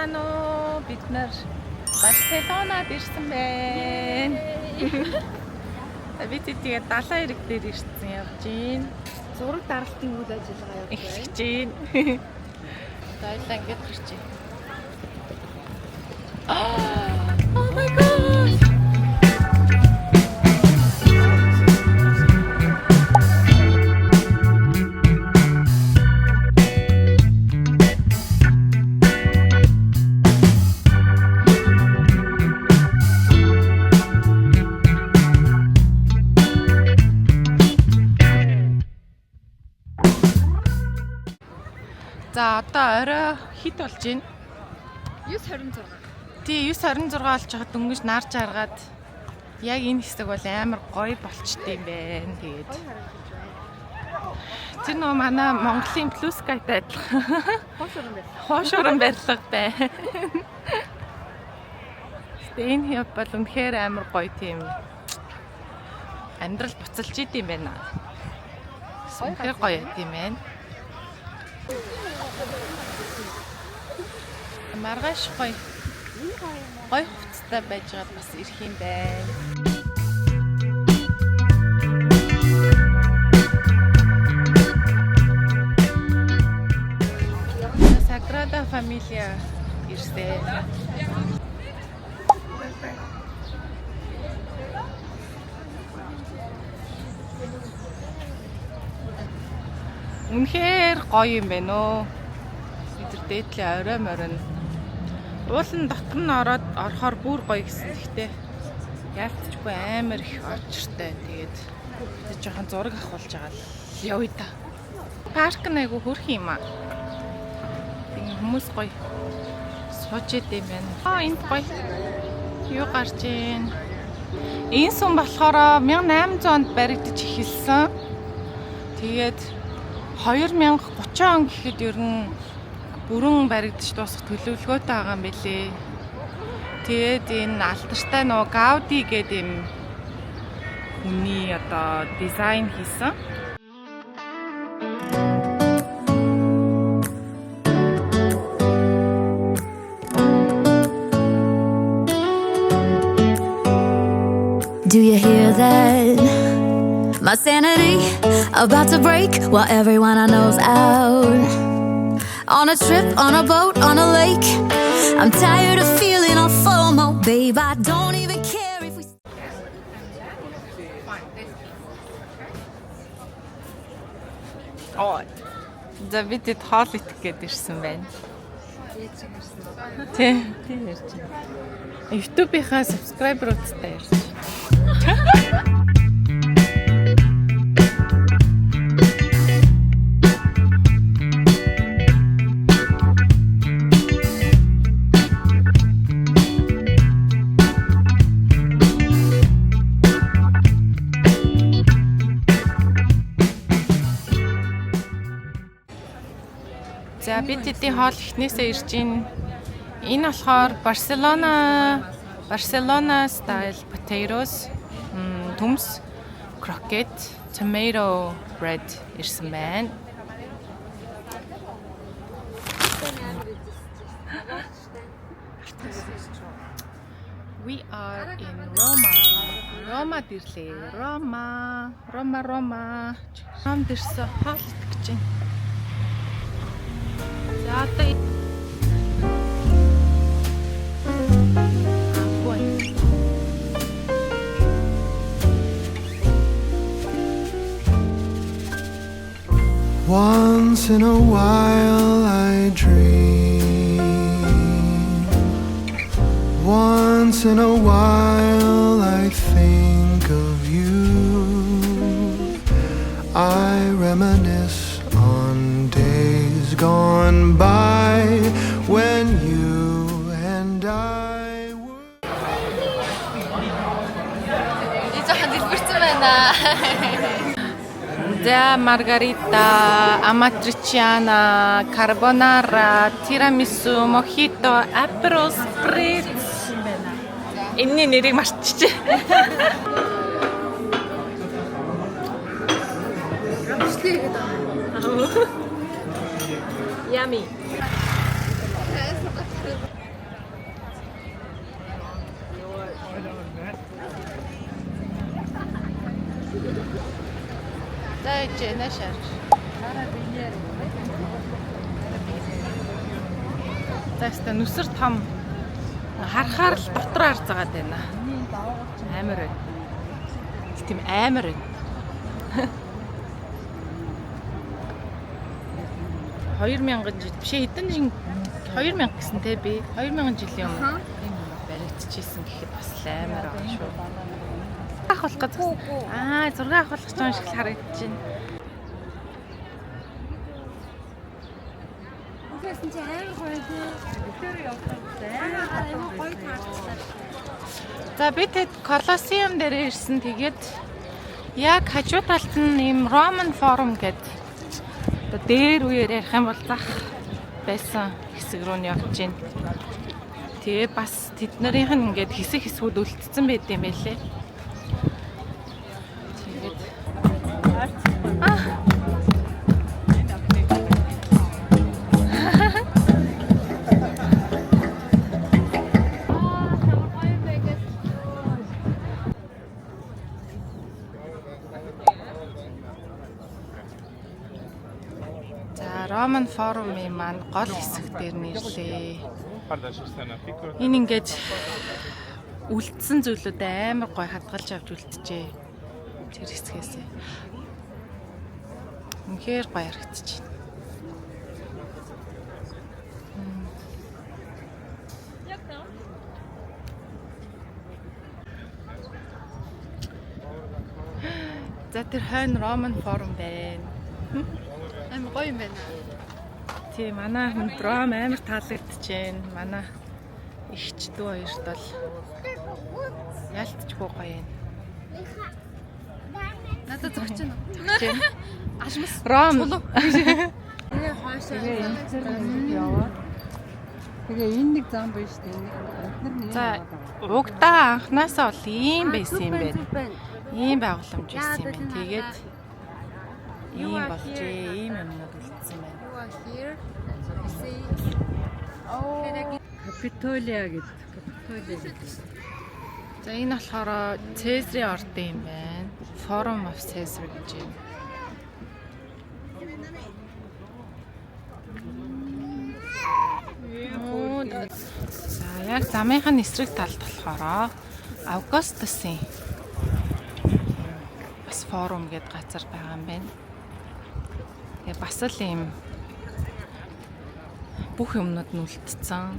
Сайн уу? Бид нар Барселонад ирсэн байна. Бид тэгээд 72 дээр ирсэн явж байна. Зураг даралтын үйл ажиллагаа явуулж байна. Эхлэж байна. Дайлаа ингэж гарч байна. Oh my god. За одоо орой хит болж байна. 9:26. Тий 9:26 болж байгаа дөнгөж нарж харгаад яг энэ хэсэг бол амар гоё болчт юм байна. Тэгээд тэр нөө манай Монголын Blue Sky-тай адилхан хоошорон барилга байна. Энэ хэв бол үнэхээр амар гоё тийм амьдрал буцалж идэм байна. Үнэхээр гоё юм байна. Маргааш гоё хувцастай байж байгаа бас ирэх юм байна. Sagrada Familia ирсэн. Үнэхээр гоё юм байна өө. Бид дээдлээ орой морин. Уулын дотор нь орохоор бүр гоё гэсэн. Гэхдээ яалтчгүй амар их очиртай. Тэгээд бид жоохон зураг авахулж байгаа л явъя та. Парк нь айгу хөрх юм аа. Тэгээд хүмүүс гоё сууж идэм байна. Энд гоё юу гарч ийн. Энэ сум болохоор 1800 онд баригдаж эхэлсэн. Тэгээд 2030 он гэхэд ер нь бүрэн баригдаж дуусах төлөвлөгөөтэй байгаа юм билээ. Тэгээд энэ алтартай нөө Gaudi гэдэг юм хүний одоо дизайн хийсэн. Do you hear that? My sanity about to break while everyone I know's out. On a trip, on a boat, on a lake. I'm tired of feeling all FOMO, babe. I don't even care if we. За бид хоол идэх гээд ирсэн байна. Тийм ярьж байна. YouTube-ийнхаа subscriber-уудтай ярьж байна. За бид эдийн хоол ихнээсээ ирж байна. Энэ болохоор Barcelona style potatoes, төмс, croquette, tomato bread ирсэн байна. We are in Roma. Roma дэрлээ. Roma. Ром дэрсэн хоол гэж байна. За одоо Once in a while I dream. Once in a while I think of you. I reminisce on days gone by when you and I were. 이제한 дэлбэрсэн байна. За маргарита, amatriciana, carbonara, tiramisu, mojito, aperol spritz. Энэний нэрийг мартчихжээ. Yummy. байна шар. Таста нүсэр том харахаар л дотроо харж байгаа байна. Амар байна. Тийм амар байна. 2000 жил биш хэдэн жин 2000 гэсэн те би 2000 жилийн өмнө юм баригдчихсэн гэхэд бас амар байгаа шүү. Авах болох гэж зураг авах болох ч юм шиг харагдаж байна. Үгүйсэн чи амар гоё дээ. Тэр явсан. Амар гоё таарчлаа. За би тэд Колосеум дээр ирсэн. Тэгээд яг хажуу талд нь ийм Roman Forum гэдэг дээр үеэр ярих юм бол зах байсан хэсэг рүү нь явж байна. Тэгээ бас тэднэрийнх нь ингээд хэсгүүд үлдсэн байт юм байлээ. Тэгээд Roman Forum-ийн маань гол хэсэг дээр нэрлээ. Энэ ингээд үлдсэн зүйлүүд амар гой хадгалж авч үлджээ. Тэр хэсгээс. Үнэхээр гоё харагдаж байна. За тэр хойно Roman Forum байна. Амар гоё юм байна. Тийм манай драм амар таалагдчихээн. Манай ихч дүү хоёрт бол ялтчгүй гоё юм. Надад зогч нь. Ашмас Ром. Тэгээ хаашаа. Тэгээ энэ зэрэг яваа. Тэгээ энэ нэг зам байна шүү дээ. За угдаа анханасаа бол ийм байсан юм байна. Ийм байгууламж байсан юм байна. Тэгээд ийм болжээ. Ийм юмнууд үлдсэн байна. Капитолия гэдэг. Капитолия гэдэг. За энэ болохоор Цезарийн ордын юм байна. Forum of Caesar гэж юм. За яг замынхын эсрэг талд болохоор Августусын бас форум гэдэг газар байгаа юм байна. Тэгээ бас л ийм бүх юмнууд нь үлдсэн.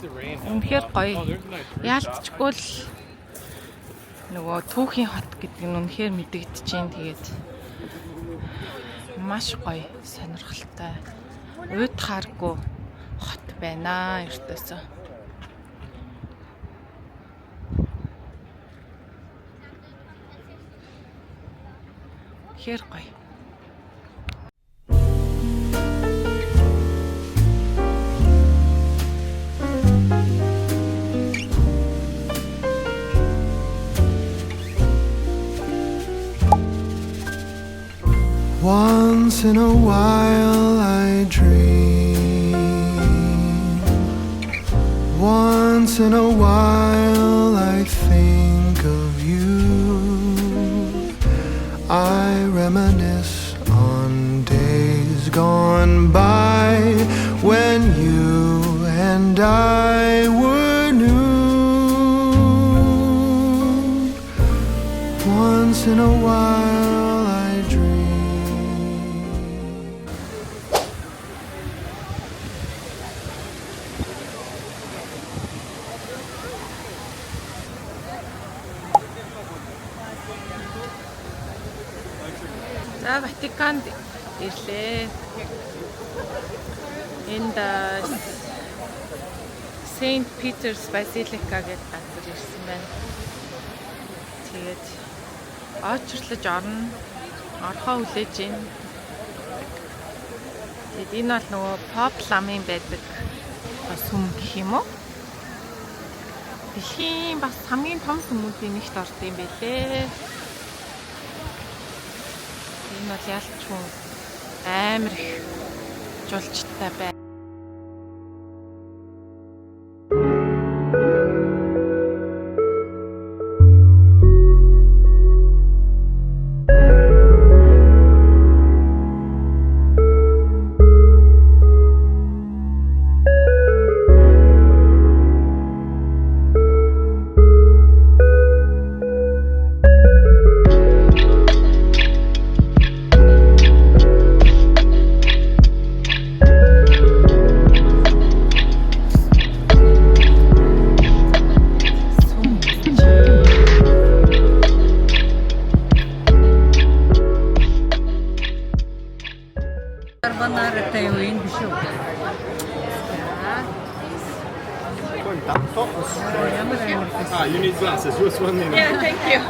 Үнэхээр гоё. Яалтчгүй л нөгөө түүхийн хот гэдэг нь үнэхээр мэдэгдэж байна. Тэгээд маш гоё, сонирхолтой. Уйдхааргүй хот байна эртөөсөө. Хэр гоё. Once in a while I dream. Once in a while I think of you. I reminisce on days gone by when you and I were new. Once in a while I dream. За Ватиканд ирлээ. Энд Saint Peter's Basilica гэдэг газар ирсэн байна. Тэгээд очрлож орхоо хүлээж байна. Тэгээд энэ бол нөгөө Поп ламын байдаг сүм гэх юм уу? Дэлхийн бас хамгийн том сүмүүдийн нэгт ордог юм байлээ. Энэ бол ялчгүй амар их жуулчтай байна. карбонааратай юу энэ биш үү? Ямар амартай. Ah, you need glasses. Just one minute. Yeah, thank you.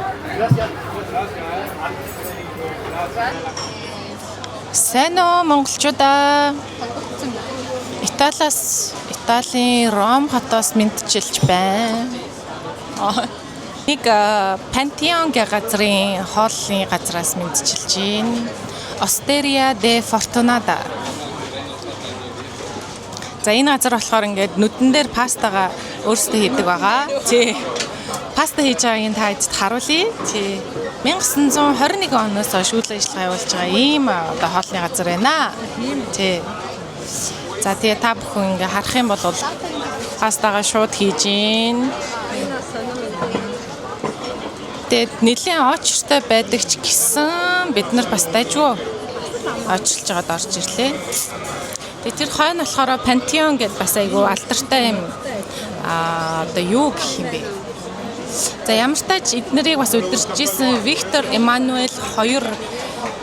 Сайн уу монголчуудаа. Италийн Ром хотоос мэдчилж байна. Нэг Пантеон гэх газрын хооллын газраас мэдчилж байна. Osteria de Fortunata. За энэ газар болохоор ингээд нүдэн дээр пастага өөрсдөө хийдэг байгаа. Тий. Паста хийж байгааг та эцэд харуулъя. Тий. 1921 оноос хойш үйл ажиллагаа явуулж байгаа ийм одоо хоолны газар байна. Тий. За тэгээ та бүхэн ингээ харах юм бол пастагаа шууд хийж гин. Тэгээд нэлийн очртой байдаг ч гэсэн бид нар бас дайжгүй очилж байгаад орж ирлээ. Тэгээд тэр хойно болохоор Пантеон гэдээ бас айгүй алдартай юм. Одоо юу гэх юм бэ? За ямар ч тач эднэрийг бас удирдах гэсэн Виктор Эммануэль 2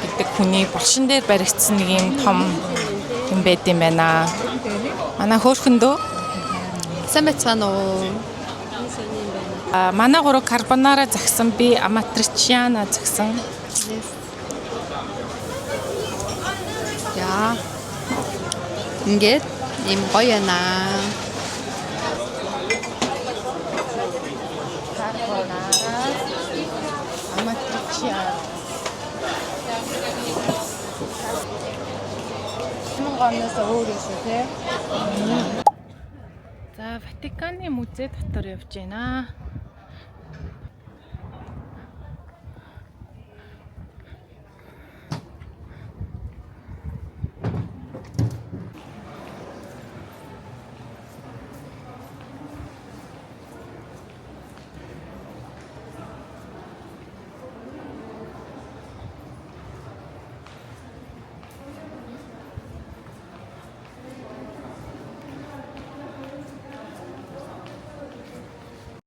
гэдэг хүний булшин дээр баригдсан нэг юм том юм байд юм байна. Манай хөөрхөндөө Сайн байцгаана уу? манай гурав карбонара загсан, би аматричиана загсан. Яа. Ингээд ийм гоё яана. Карбонара аматричиана. Монгоноос өөрөөс тий. За Ватиканы музей дотор явж байна.